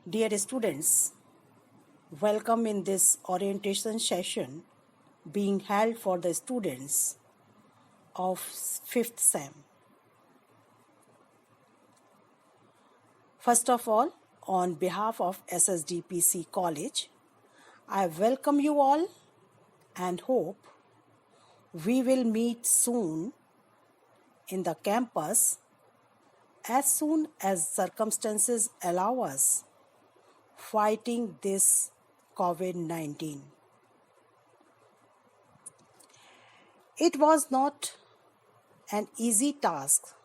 Dear students, welcome in this orientation session being held for the students of 5th SEM. First of all, on behalf of SSDPC College, I welcome you all and hope we will meet soon in the campus as soon as circumstances allow us fighting this COVID-19. It was not an easy task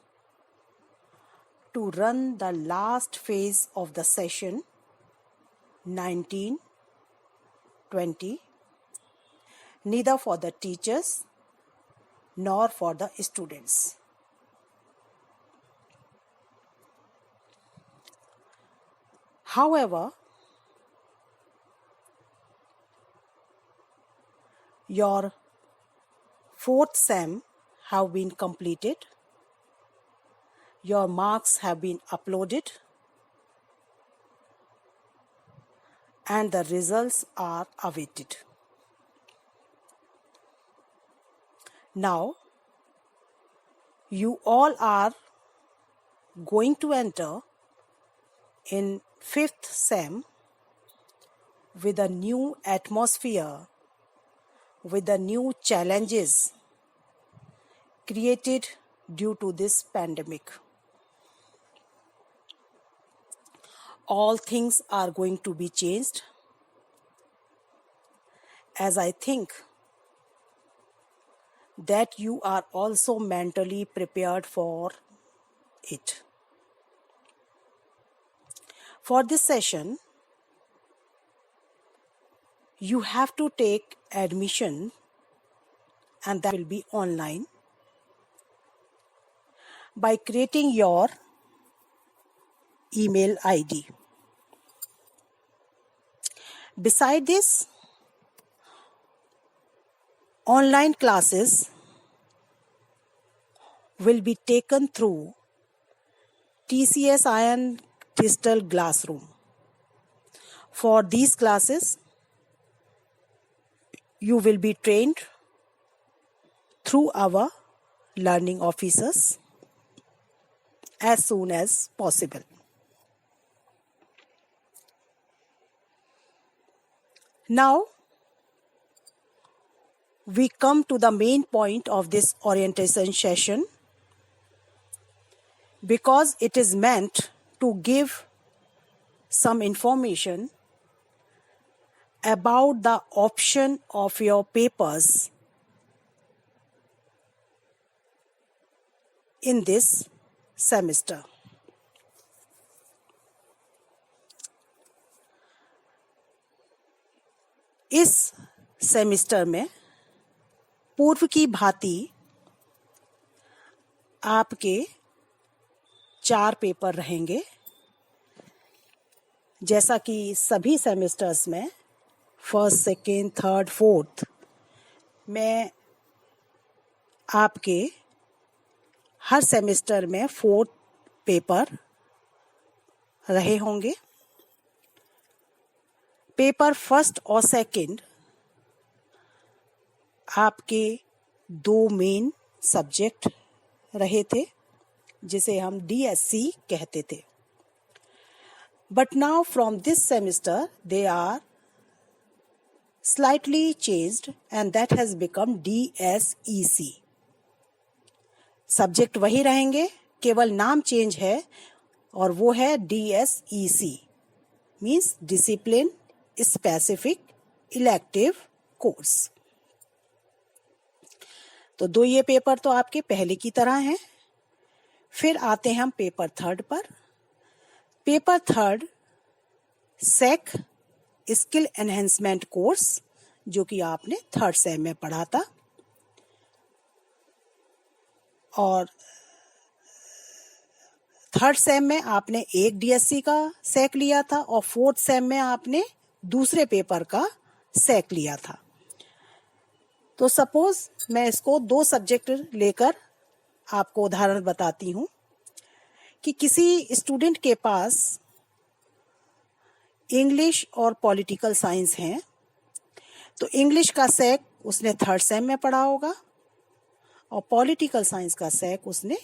to run the last phase of the session 19-20, neither for the teachers nor for the students. However, your 4th SEM have been completed, your marks have been uploaded, and the results are awaited. Now, you all are going to enter in 5th SEM with a new atmosphere, with the new challenges created due to this pandemic. All things are going to be changed, as I think that you are also mentally prepared for it. For this session, you have to take admission, and that will be online, by creating your email ID. Beside this, online classes will be taken through TCS Ion Crystal Classroom. For these classes, you will be trained through our learning officers as soon as possible. Now, we come to the main point of this orientation session, because it is meant to give some information about the option of your papers in this semester. इस semester में पूर्व की भांति आपके 4 paper रहेंगे, जैसा कि सभी सेमेस्टर्स में 1st, 2nd, 3rd, 4th में आपके हर सेमेस्टर में 4 पेपर रहे होंगे। पेपर 1st और 2nd आपके 2 मेन सब्जेक्ट रहे थे, जिसे हम DSC कहते थे। But now from this semester they are slightly changed and that has become DSEC. Subject वही रहेंगे, केवल नाम चेंज है और वो है DSEC, means discipline specific elective course. तो 2 ये पेपर तो आपके पहले की तरह हैं। फिर आते हैं हम पेपर 3rd पर। पेपर 3rd सेक स्किल एनहेंसमेंट कोर्स, जो कि आपने 3rd सेम में पढ़ा था, और 3rd सेम में आपने एक DSC का सेक लिया था और 4th सेम में आपने दूसरे पेपर का सेक लिया था। तो सपोज मैं इसको 2 सब्जेक्ट लेकर आपको उदाहरण बताती हूँ कि किसी स्टूडेंट के पास इंग्लिश और पॉलिटिकल साइंस हैं, तो इंग्लिश का सेक उसने 3rd सेम में पढ़ा होगा और पॉलिटिकल साइंस का सेक उसने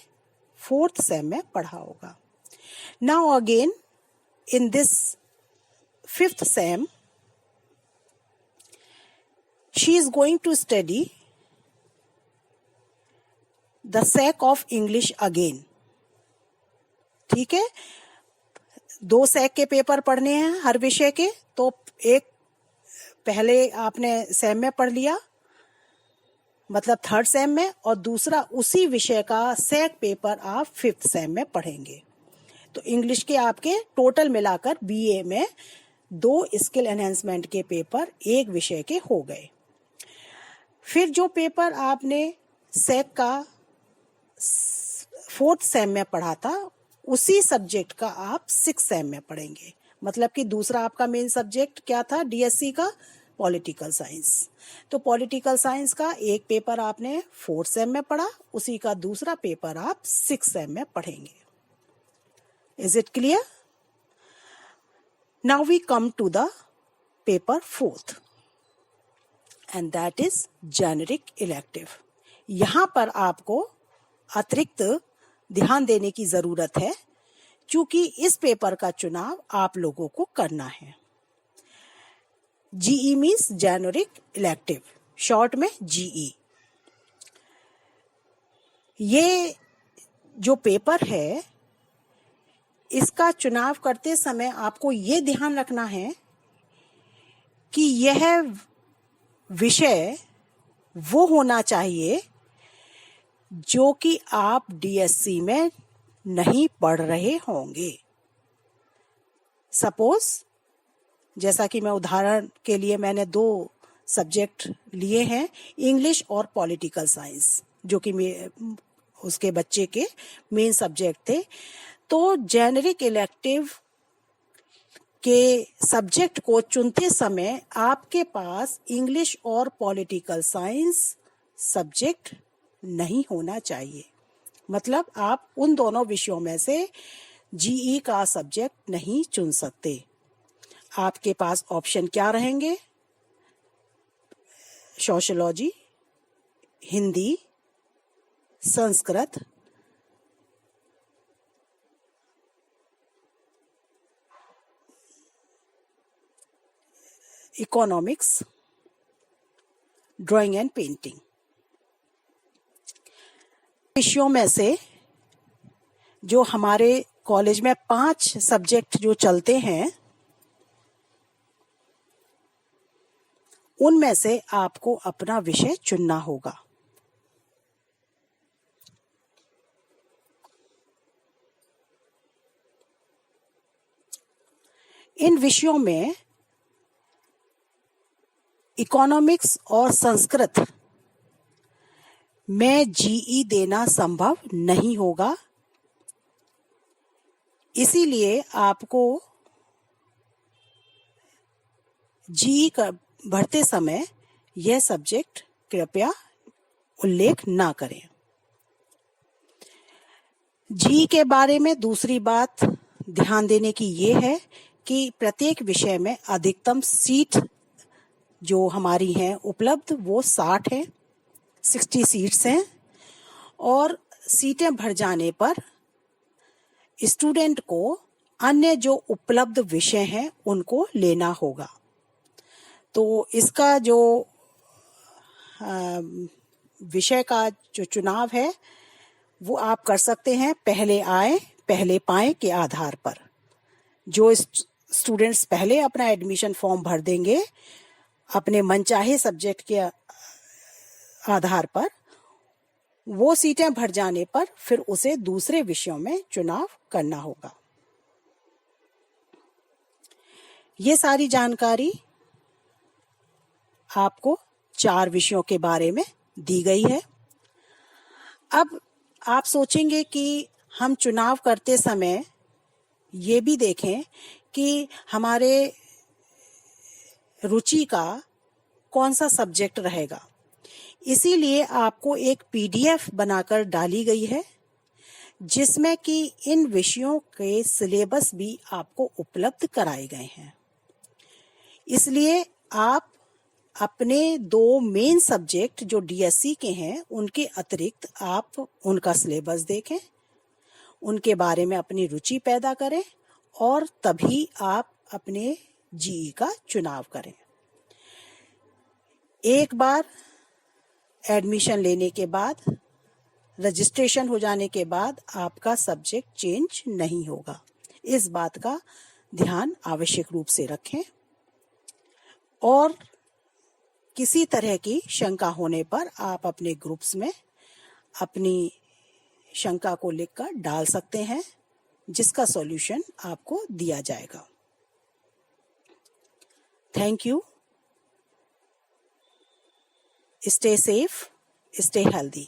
4th सेम में पढ़ा होगा। Now again in this 5th sem she is going to study the SEC of English again. ठीक है, 2 सेक के पेपर पढ़ने हैं हर विषय के, तो एक पहले आपने सेम में पढ़ लिया, मतलब 3rd सेम में, और दूसरा उसी विषय का सेक पेपर आप 5th सेम में पढ़ेंगे। तो इंग्लिश के आपके टोटल मिलाकर बीए में 2 स्किल एनहेंसमेंट के पेपर एक विषय के हो गए। फिर जो पेपर आपने सेक का 4th सेम में पढ़ा था, उसी सब्जेक्ट का आप 6th सेम में पढ़ेंगे। मतलब कि दूसरा आपका मेन सब्जेक्ट क्या था डीएससी का? Political science. तो पॉलिटिकल साइंस का एक पेपर आपने 4th सेम में पढ़ा, उसी का दूसरा पेपर आप 6th सेम में पढ़ेंगे। Is it clear? Now we come to the paper 4th and that is generic elective. यहां पर आपको अतिरिक्त ध्यान देने की जरूरत है, क्योंकि इस पेपर का चुनाव आप लोगों को करना है। GE means generic elective, short में जीई। ये जो पेपर है, इसका चुनाव करते समय आपको ये ध्यान रखना है कि यह विषय वो होना चाहिए जो कि आप डीएससी में नहीं पढ़ रहे होंगे। सपोज, जैसा कि मैं उदाहरण के लिए मैंने 2 सब्जेक्ट लिए हैं, इंग्लिश और पॉलिटिकल साइंस, जो कि उसके बच्चे के मेन सब्जेक्ट थे। तो जेनेरिक इलेक्टिव के सब्जेक्ट को चुनते समय आपके पास इंग्लिश और पॉलिटिकल साइंस सब्जेक्ट नहीं होना चाहिए। मतलब आप उन दोनों विषयों में से जीई का सब्जेक्ट नहीं चुन सकते। आपके पास ऑप्शन क्या रहेंगे? Sociology, Hindi, Sanskrit, economics, drawing and painting. विषयों में से जो हमारे कॉलेज में 5 सब्जेक्ट जो चलते हैं, उनमें से आपको अपना विषय चुनना होगा। इन विषयों में इकोनॉमिक्स और संस्कृत में जीई देना संभव नहीं होगा, इसीलिए आपको जीई भरते समय यह सब्जेक्ट कृपया उल्लेख ना करें। जीई के बारे में दूसरी बात ध्यान देने की ये है कि प्रत्येक विषय में अधिकतम सीट जो हमारी हैं उपलब्ध वो 60 है, 60 सीट्स हैं, और सीटें भर जाने पर स्टूडेंट को अन्य जो उपलब्ध विषय हैं उनको लेना होगा। तो इसका जो विषय का जो चुनाव है वो आप कर सकते हैं पहले आए पहले पाए के आधार पर। जो स्टूडेंट्स पहले अपना एडमिशन फॉर्म भर देंगे अपने मनचाहे सब्जेक्ट के आधार पर, वो सीटें भर जाने पर फिर उसे दूसरे विषयों में चुनाव करना होगा। ये सारी जानकारी आपको 4 विषयों के बारे में दी गई है। अब आप सोचेंगे कि हम चुनाव करते समय ये भी देखें कि हमारे रुचि का कौन सा सब्जेक्ट रहेगा। इसीलिए आपको एक पीडीएफ बनाकर डाली गई है जिसमें कि इन विषयों के सिलेबस भी आपको उपलब्ध कराए गए हैं। इसलिए आप अपने 2 मेन सब्जेक्ट जो डीएससी के हैं उनके अतिरिक्त आप उनका सिलेबस देखें, उनके बारे में अपनी रुचि पैदा करें और तभी आप अपने जीई का चुनाव करें। एक बार एडमिशन लेने के बाद, रजिस्ट्रेशन हो जाने के बाद आपका सब्जेक्ट चेंज नहीं होगा। इस बात का ध्यान आवश्यक रूप से रखें और किसी तरह की शंका होने पर आप अपने ग्रुप्स में अपनी शंका को लिखकर डाल सकते हैं, जिसका सॉल्यूशन आपको दिया जाएगा। Thank you. Stay safe, stay healthy.